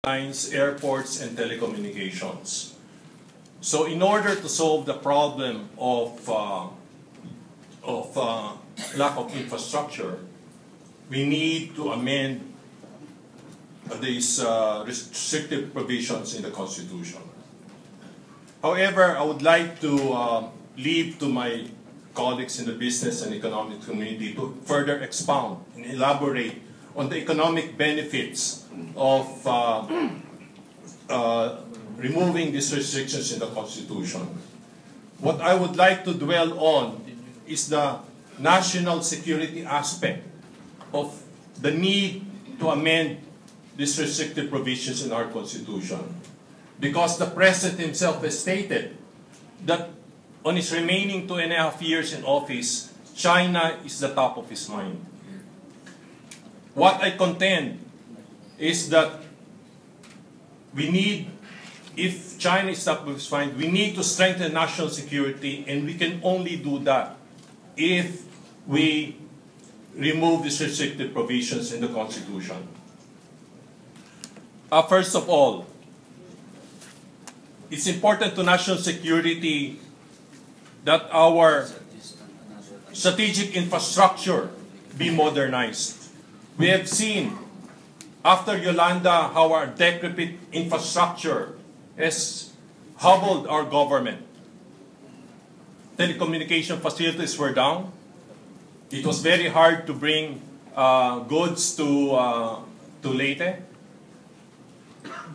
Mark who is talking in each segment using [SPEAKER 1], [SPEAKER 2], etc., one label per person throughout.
[SPEAKER 1] lines, airports, and telecommunications. So in order to solve the problem of lack of infrastructure, we need to amend these restrictive provisions in the Constitution. However, I would like to leave to my colleagues in the business and economic community to further expound and elaborate on the economic benefits of removing these restrictions in the Constitution. What I would like to dwell on is the national security aspect of the need to amend these restrictive provisions in our Constitution. Because the President himself has stated that on his remaining 2.5 years in office, China is the top of his mind. What I contend is that we need, if China is top of his mind, we need to strengthen national security, and we can only do that if we remove these restrictive provisions in the Constitution. First of all, it's important to national security that our strategic infrastructure be modernized. We have seen after Yolanda how our decrepit infrastructure has hobbled our government. Telecommunication facilities were down. It was very hard to bring goods to Leyte.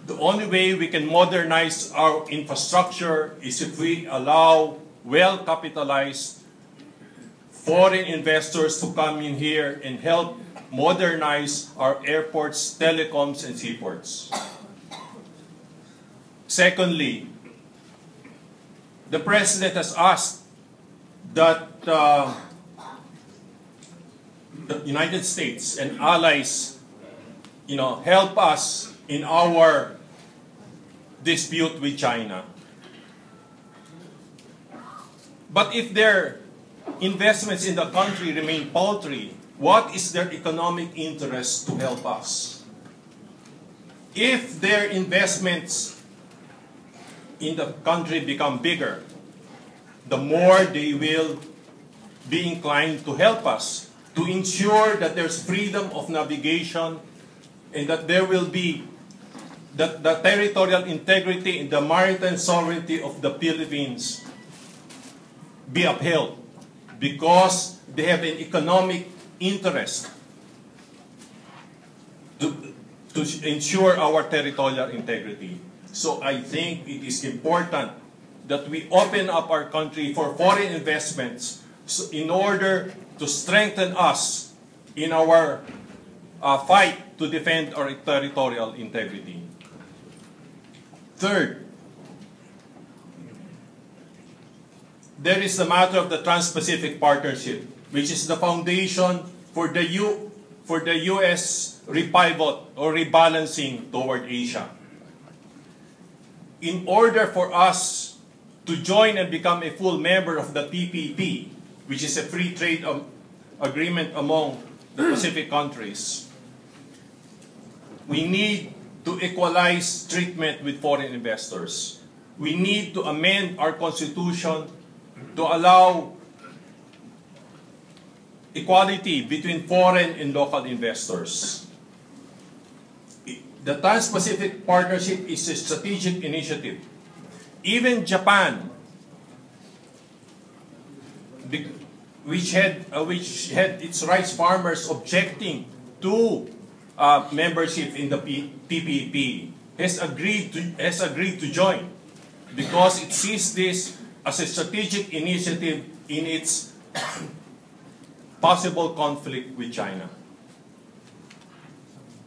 [SPEAKER 1] The only way we can modernize our infrastructure is if we allow well-capitalized foreign investors to come in here and help modernize our airports, telecoms, and seaports. Secondly, the President has asked that the United States and allies, help us in our dispute with China. But if their investments in the country remain paltry, what is their economic interest to help us? If their investments in the country become bigger, the more they will be inclined to help us, to ensure that there's freedom of navigation and that there will be the territorial integrity and the maritime sovereignty of the Philippines be upheld, because they have an economic interest to ensure our territorial integrity. So I think it is important that we open up our country for foreign investments in order to strengthen us in our fight to defend our territorial integrity. Third, there is the matter of the Trans-Pacific Partnership, which is the foundation for the U.S. repivot or rebalancing toward Asia. In order for us to join and become a full member of the TPP, which is a free trade agreement among the Pacific countries, we need to equalize treatment with foreign investors. We need to amend our Constitution to allow equality between foreign and local investors. The Trans-Pacific Partnership is a strategic initiative. Even Japan, which had its rice farmers objecting to membership in the TPP, has agreed to join because it sees this as a strategic initiative in its possible conflict with China.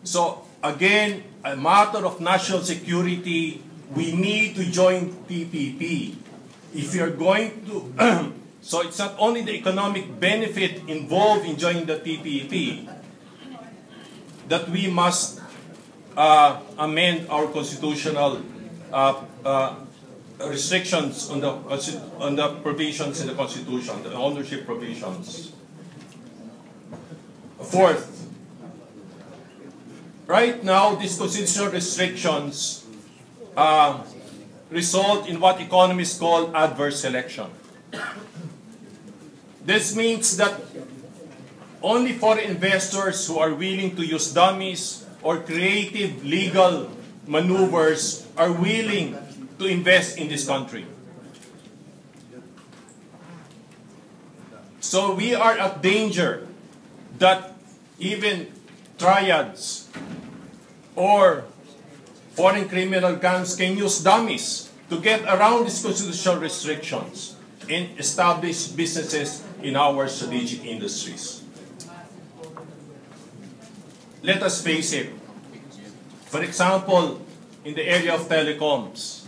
[SPEAKER 1] So again, a matter of national security, we need to join TPP. If you're going to, so it's not only the economic benefit involved in joining the TPP, that we must amend our constitutional restrictions on the provisions in the Constitution, the ownership provisions. Fourth, right now, these constitutional restrictions result in what economists call adverse selection. This means that only foreign investors who are willing to use dummies or creative legal maneuvers are willing to invest in this country. So we are at danger that even triads or foreign criminal gangs can use dummies to get around these constitutional restrictions and establish businesses in our strategic industries. Let us face it. For example, in the area of telecoms,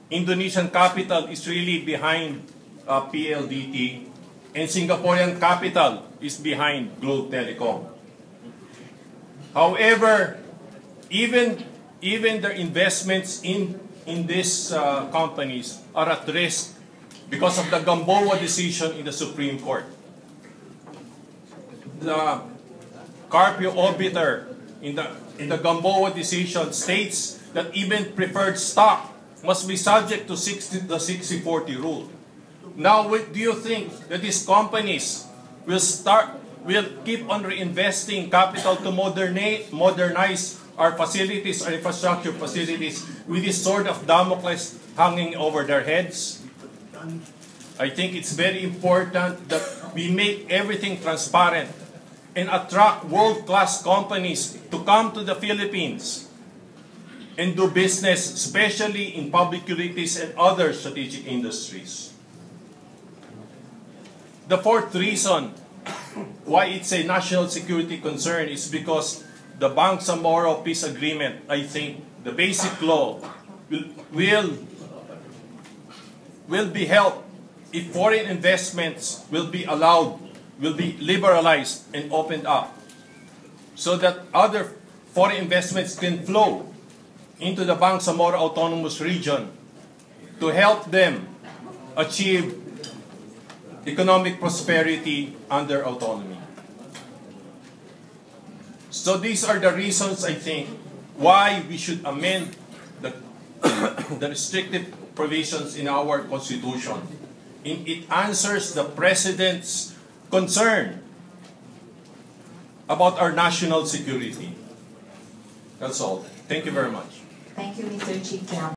[SPEAKER 1] Indonesian capital is really behind PLDT, and Singaporean capital is behind Globe Telecom. However, even their investments in these companies are at risk because of the Gamboa decision in the Supreme Court. The Carpio obiter in the Gamboa decision states that even preferred stock must be subject to the 60-40 rule. Now, do you think that these companies will keep on reinvesting capital to modernize our facilities, our infrastructure facilities, with this sword of Damocles hanging over their heads? I think it's very important that we make everything transparent and attract world-class companies to come to the Philippines and do business, especially in public utilities and other strategic industries. The fourth reason why it's a national security concern is because the Bangsamoro Peace Agreement, I think, the basic law, will be helped if foreign investments will be allowed, will be liberalized and opened up, so that other foreign investments can flow into the Bangsamoro Autonomous Region to help them achieve economic prosperity under autonomy. So these are the reasons, I think, why we should amend the restrictive provisions in our Constitution. It answers the President's concern about our national security. That's all. Thank you very much.
[SPEAKER 2] Thank you, Mr. Chikiamco.